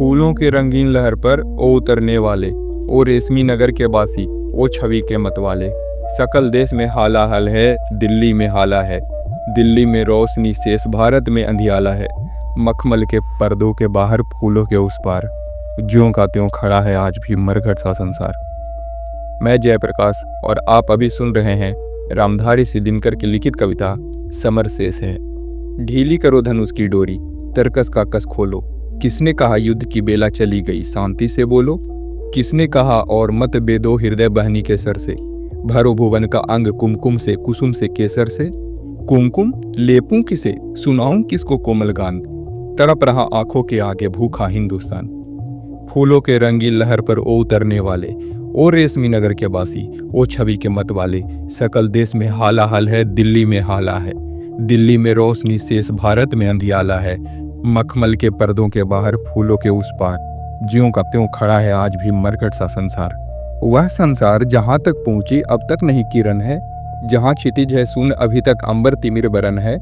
फूलों के रंगीन लहर पर ओ उतरने वाले, ओ रेशमी नगर के बासी, ओ छवि के मतवाले। सकल देश में हाला हल है, दिल्ली में हाला है। दिल्ली में रोशनी शेष, भारत में अंधियाला है। मखमल के पर्दों के बाहर, फूलों के उस पार, ज्यों का त्यों खड़ा है आज भी मरघट सा संसार। मैं जयप्रकाश और आप अभी सुन रहे हैं रामधारी सिंह दिनकर की लिखित कविता समर शेष है। ढीली करो धनुष की डोरी, तरकस का कस खोलो। किसने कहा युद्ध की बेला चली गई, शांति से बोलो। किसने कहा और मत बेदो हृदय बहनी के सर से। भरो भुवन का अंग कुमकुम से, कुसुम से, केसर से। कुमकुम लेपूं किसे, सुनाऊं किसको कोमल गान। तड़प रहा आंखों के आगे भूखा हिंदुस्तान। फूलों के रंगीन लहर पर ओ उतरने वाले, ओ रेशमी नगर के बासी, ओ छवि के मत वाले। सकल देश में हाला हल है, दिल्ली में हाला है। दिल्ली में रोशनी शेष, भारत में अंधियाला है। मखमल के पर्दों के बाहर, फूलों के उस पार, ज्यों का त्यों खड़ा है आज भी मरघट सा संसार। वह संसार जहां तक पहुंची अब तक नहीं किरण है। जहां क्षितिज है सुन, अभी तक अंबर तिमिर बरन है।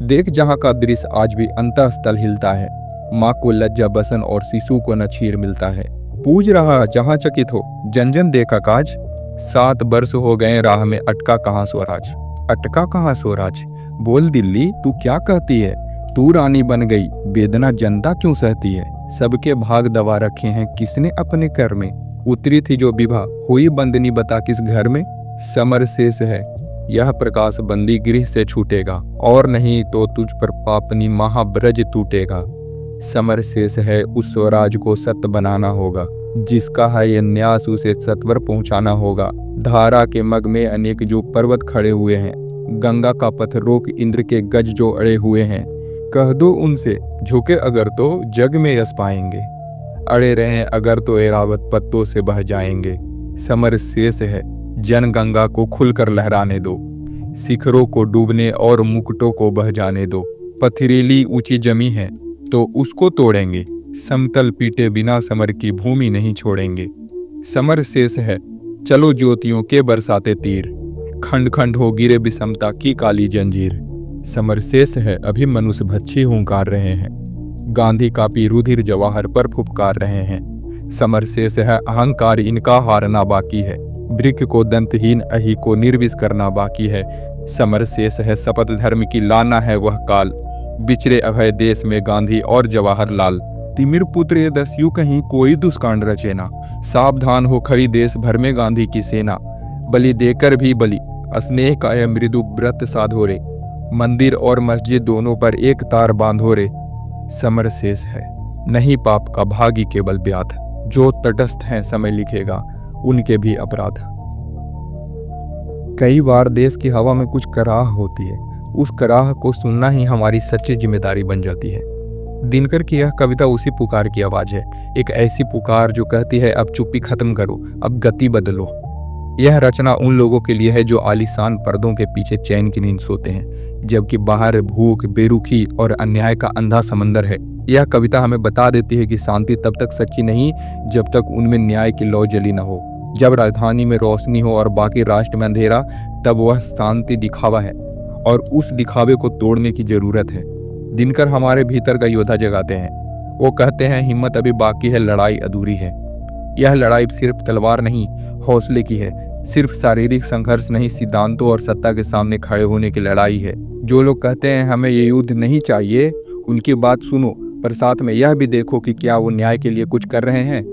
देख जहां का दृश्य आज भी अंतःस्थल हिलता है। माँ को लज्जा बसन और शिशु को न क्षीर मिलता है। पूज रहा जहां चकित हो, जन जन देखा काज। 7 वर्ष हो गए राह में, अटका कहाँ स्वराज। अटका कहाँ स्वराज, बोल दिल्ली तू क्या कहती है। तू रानी बन गई, वेदना जनता क्यों सहती है। सबके भाग दबा रखे हैं किसने अपने कर में। उतरी थी जो विभा, हुई बंदनी बता किस घर में। समर शेष है, यह प्रकाश बंदी गृह से छूटेगा। और नहीं तो तुझ पर पापनी महाब्रज टूटेगा। समर शेष है, उस स्वराज को सत्य बनाना होगा। जिसका है ये न्यास उसे सत्वर पहुंचाना होगा। धारा के मग में अनेक जो पर्वत खड़े हुए हैं। गंगा का पथ रोक इंद्र के गज जो अड़े हुए हैं। कह दो उनसे झुके अगर तो जग में यश पाएंगे। अड़े रहें अगर तो ऐरावत पत्तों से बह जाएंगे। समर शेष है, जन गंगा को खुलकर लहराने दो। शिखरों को डूबने और मुकुटों को बह जाने दो। पथरीली ऊंची जमी है तो उसको तोड़ेंगे। समतल पीटे बिना समर की भूमि नहीं छोड़ेंगे। समर शेष है, चलो ज्योतियों के बरसाते तीर। खंड खंड हो गिरे विषमता की काली जंजीर। समर शेष है, अभी मनुष्य भक्षी हुंकार रहे हैं। गांधी कापी रुधिर जवाहर पर फुफकार रहे हैं। समर शेष है, अहंकार इनका हारना बाकी है। वृक्ष को दंतहीन, अहि को निर्विष करना बाकी है। समर शेष है, शपथ धर्म की लाना है वह काल। बिछड़े अभय देश में गांधी और जवाहरलाल। तिमिर पुत्र ये 10 यूं कहीं कोई दुष्कांड रचेना। सावधान हो खड़ी देश भर में गांधी की सेना। बलि देकर भी बलि, स्नेह का यह मृदु व्रत साधो रे। मंदिर और मस्जिद दोनों पर एक तार बांधो रे। समर शेष है, नहीं पाप का भागी केवल व्याध। जो तटस्थ हैं समय लिखेगा उनके भी अपराध। कई बार देश की हवा में कुछ कराह होती है। उस कराह को सुनना ही हमारी सच्ची जिम्मेदारी बन जाती है। दिनकर की यह कविता उसी पुकार की आवाज है। एक ऐसी पुकार जो कहती है अब चुप्पी खत्म करो, अब गति बदलो। यह रचना उन लोगों के लिए है जो आलीशान पर्दों के पीछे चैन की नींद सोते हैं, जबकि बाहर भूख, बेरुखी और अन्याय का अंधा समंदर है। यह कविता हमें बता देती है कि शांति तब तक सच्ची नहीं जब तक उनमें न्याय की लौ जली न हो। जब राजधानी में रोशनी हो और बाकी राष्ट्र में अंधेरा, तब वह शांति दिखावा है और उस दिखावे को तोड़ने की जरूरत है। दिनकर हमारे भीतर का योद्धा जगाते हैं। वो कहते हैं हिम्मत अभी बाकी है, लड़ाई अधूरी है। यह लड़ाई सिर्फ तलवार नहीं, हौसले की है। सिर्फ शारीरिक संघर्ष नहीं, सिद्धांतों और सत्ता के सामने खड़े होने की लड़ाई है। जो लोग कहते हैं हमें ये युद्ध नहीं चाहिए, उनकी बात सुनो, पर साथ में यह भी देखो कि क्या वो न्याय के लिए कुछ कर रहे हैं।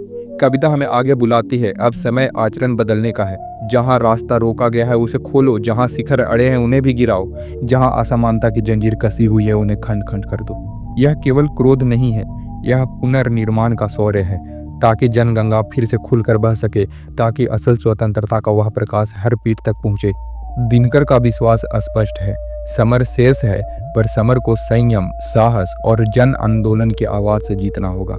कविता हमें आगे बुलाती है, अब समय आचरण बदलने का है। जहां रास्ता रोका गया है उसे खोलो, जहां शिखर अड़े हैं उन्हें भी गिराओ, जहां असमानता की जंजीर कसी हुई है उन्हें खंड खंड कर दो। यह केवल क्रोध नहीं है, यह पुनर्निर्माण का शौर्य है, ताकि जनगंगा फिर से खुलकर बह सके, ताकि असल स्वतंत्रता का वह प्रकाश हर पीठ तक पहुंचे। दिनकर का विश्वास स्पष्ट है, समर शेष है, पर समर को संयम, साहस और जन आंदोलन की आवाज से जीतना होगा।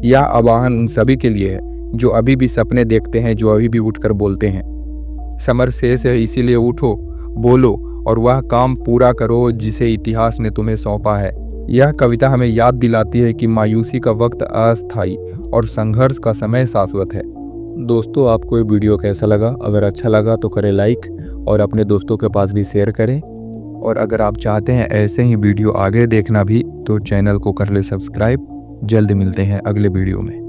यह आह्वान उन सभी के लिए है जो अभी भी सपने देखते हैं, जो अभी भी उठकर बोलते हैं। समर शेष है, इसीलिए उठो, बोलो और वह काम पूरा करो जिसे इतिहास ने तुम्हें सौंपा है। यह कविता हमें याद दिलाती है कि मायूसी का वक्त अस्थायी और संघर्ष का समय शाश्वत है। दोस्तों, आपको ये वीडियो कैसा लगा? अगर अच्छा लगा तो करें लाइक और अपने दोस्तों के पास भी शेयर करें। और अगर आप चाहते हैं ऐसे ही वीडियो आगे देखना भी तो चैनल को कर ले सब्सक्राइब जल्द मिलते हैं अगले वीडियो में।